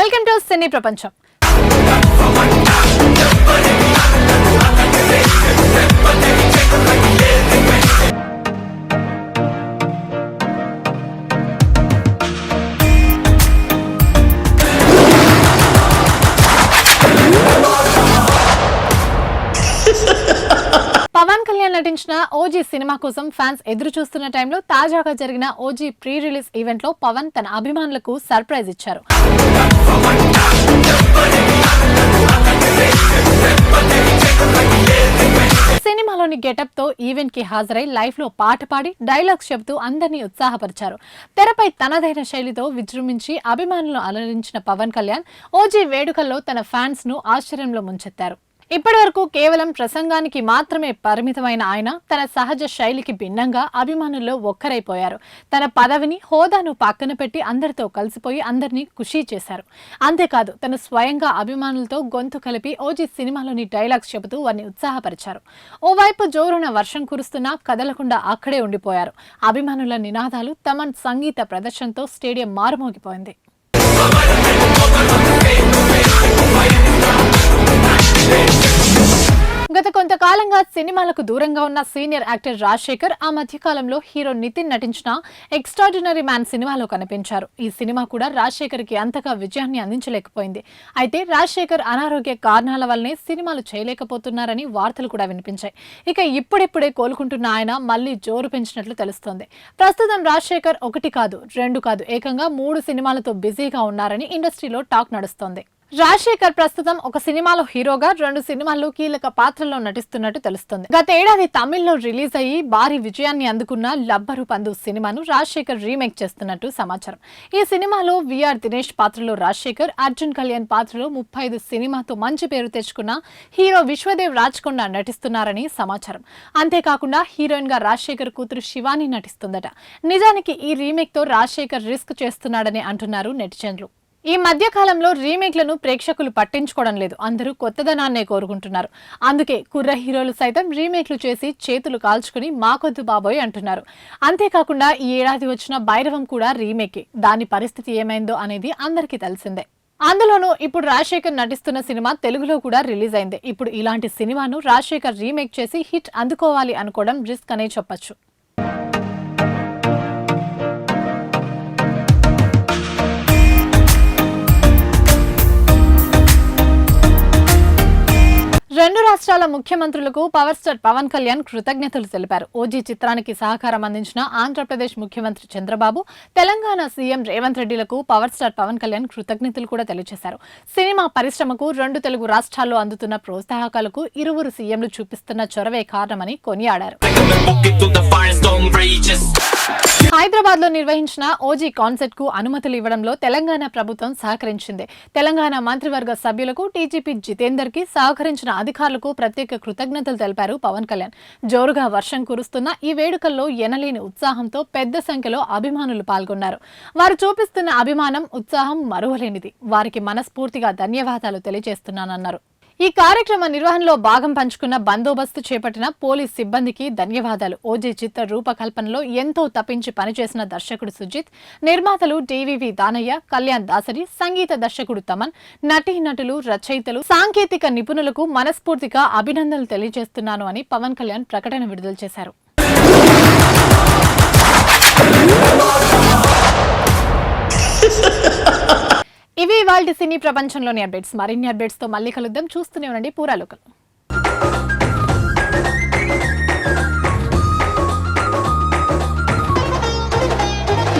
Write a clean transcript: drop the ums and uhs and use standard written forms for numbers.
Welcome to సినీ ప్రపంచం. పవన్ కళ్యాణ్ నటించిన OG cinema కోసం ఫ్యాన్స్ ఎదురు చూస్తున్న టైంలో తాజాగా జరిగిన ఓజీ ప్రీ రిలీజ్ ఈవెంట్ లో పవన్ తన అభిమానులకు సర్ప్రైజ్ ఇచ్చారు. సినిమాలోని గెటప్ తో ఈవెంట్ కి హాజరై లైఫ్ లో పాట పాడి డైలాగ్స్ చెబుతూ అందరినీ ఉత్సాహపరిచారు. తెరపై తనదైన శైలితో విజృంభించి అభిమానులను అలరించిన పవన్ కళ్యాణ్ ఓజీ వేడుకల్లో తన ఫ్యాన్స్ ను ఆశ్చర్యంలో ముంచెత్తారు. ఇప్పటి వరకు కేవలం ప్రసంగానికి మాత్రమే పరిమితమైన ఆయన తన సహజ శైలికి భిన్నంగా అభిమానుల్లో ఒక్కరైపోయారు. తన పదవిని హోదాను పక్కన పెట్టి అందరితో కలిసిపోయి అందరినీ ఖుషీ చేశారు. అంతేకాదు తను స్వయంగా అభిమానులతో గొంతు కలిపి ఓజీ సినిమాలోని డైలాగ్స్ చెబుతూ వారిని ఉత్సాహపరిచారు. ఓవైపు జోరున వర్షం కురుస్తున్నా కదలకుండా అక్కడే ఉండిపోయారు. అభిమానుల నినాదాలు తమన్ సంగీత ప్రదర్శనతో స్టేడియం మారుమోగిపోయింది. గత కొంతకాలంగా సినిమాలకు దూరంగా ఉన్న సీనియర్ యాక్టర్ రాజశేఖర్ ఆ మధ్యకాలంలో హీరో నితిన్ నటించిన ఎక్స్ట్రాడినరీ మ్యాన్ సినిమాలో కనిపించారు. ఈ సినిమా కూడా రాజశేఖర్ కి అంతగా విజయాన్ని అందించలేకపోయింది. అయితే రాజశేఖర్ అనారోగ్య కారణాల వల్లనే సినిమాలు చేయలేకపోతున్నారని వార్తలు కూడా వినిపించాయి. ఇక ఇప్పుడిప్పుడే కోలుకుంటున్న ఆయన మళ్లీ జోరు పెంచినట్లు తెలుస్తోంది. ప్రస్తుతం రాజశేఖర్ 1 కాదు 2 కాదు ఏకంగా 3 సినిమాలతో బిజీగా ఉన్నారని ఇండస్ట్రీలో టాక్ నడుస్తోంది. రాజశేఖర్ ప్రస్తుతం ఒక సినిమాలో హీరోగా 2 సినిమాల్లో కీలక పాత్రలో నటిస్తున్నట్టు తెలుస్తుంది. గత ఏడాది తమిళ్లో రిలీజ్ అయ్యి భారీ విజయాన్ని అందుకున్న లబ్బరు పందు సినిమాను రాజశేఖర్ రీమేక్ చేస్తున్నట్టు సమాచారం. ఈ సినిమాలో విఆర్ దినేష్ పాత్రలో రాజశేఖర్, అర్జున్ కళ్యాణ్ పాత్రలో 35 సినిమాతో మంచి పేరు తెచ్చుకున్న హీరో విశ్వదేవ్ రాజ్కొండ నటిస్తున్నారని సమాచారం. అంతేకాకుండా హీరోయిన్ గా రాజశేఖర్ కూతురు శివాని నటిస్తుందట. నిజానికి ఈ రీమేక్ తో రాజశేఖర్ రిస్క్ చేస్తున్నాడని అంటున్నారు నెటిజన్లు. ఈ మధ్య కాలంలో రీమేక్లను ప్రేక్షకులు పట్టించుకోవడం లేదు. అందరూ కొత్తదనాన్నే కోరుకుంటున్నారు. అందుకే కుర్ర హీరోలు సైతం రీమేక్లు చేసి చేతులు కాల్చుకుని మాకొద్దు బాబోయ్ అంటున్నారు. అంతేకాకుండా ఈ ఏడాది వచ్చిన భైరవం కూడా రీమేకే. దాని పరిస్థితి ఏమైందో అనేది అందరికీ తెలిసిందే. అందులోనూ ఇప్పుడు రాజశేఖర్ నటిస్తున్న సినిమా తెలుగులో కూడా రిలీజ్ అయింది. ఇప్పుడు ఇలాంటి సినిమాను రాజశేఖర్ రీమేక్ చేసి హిట్ అందుకోవాలి అనుకోవడం రిస్క్ అనే చెప్పొచ్చు. రెండు రాష్ట్రాల ముఖ్యమంత్రులకు పవర్ స్టార్ పవన్ కళ్యాణ్ కృతజ్ఞతలు తెలిపారు. ఓజీ చిత్రానికి సహకారం అందించిన ఆంధ్రప్రదేశ్ ముఖ్యమంత్రి చంద్రబాబు, తెలంగాణ సీఎం రేవంత్ రెడ్డిలకు పవర్ స్టార్ పవన్ కళ్యాణ్ కృతజ్ఞతలు కూడా తెలియజేశారు. సినిమా పరిశ్రమకు 2 తెలుగు రాష్ట్రాల్లో అందుతున్న ప్రోత్సాహకాలకు ఇరువురు సీఎంలు చూపిస్తున్న చొరవే కారణమని కొనియాడారు. హైదరాబాద్ లో నిర్వహించిన ఓజీ కాన్సర్ట్ కు అనుమతులు ఇవ్వడంలో తెలంగాణ ప్రభుత్వం సహకరించింది. తెలంగాణ మంత్రివర్గ సభ్యులకు, టీజీపీ జితేందర్ కి సహకరించిన అధికారులకు ప్రత్యేక కృతజ్ఞతలు తెలిపారు పవన్ కళ్యాణ్. జోరుగా వర్షం కురుస్తున్న ఈ వేడుకల్లో ఎనలేని ఉత్సాహంతో పెద్ద సంఖ్యలో అభిమానులు పాల్గొన్నారు. వారు చూపిస్తున్న అభిమానం, ఉత్సాహం మరువలేనిది. వారికి మనస్ఫూర్తిగా ధన్యవాదాలు తెలియజేస్తున్నానన్నారు. ఈ కార్యక్రమ నిర్వహణలో భాగం పంచుకున్న బందోబస్తు చేపట్టిన పోలీస్ సిబ్బందికి ధన్యవాదాలు. ఓజీ చిత్ర రూపకల్పనలో ఎంతో తప్పించి పనిచేసిన దర్శకుడు సుజిత్, నిర్మాతలు డివివి దానయ్య, కళ్యాణ్ దాసరి, సంగీత దర్శకుడు తమన్, నటీనటులు, రచయితలు, సాంకేతిక నిపుణులకు మనస్ఫూర్తిగా అభినందనలు తెలియజేస్తున్నాను అని పవన్ కళ్యాణ్ ప్రకటన విడుదల చేశారు. ఇవి ఇవాల్టి సినీ ప్రపంచంలోని అప్డేట్స్. మరిన్ని అప్డేట్స్ తో మళ్ళీ కలుద్దాం. చూస్తూనే ఉండండి పూరా లోకల్.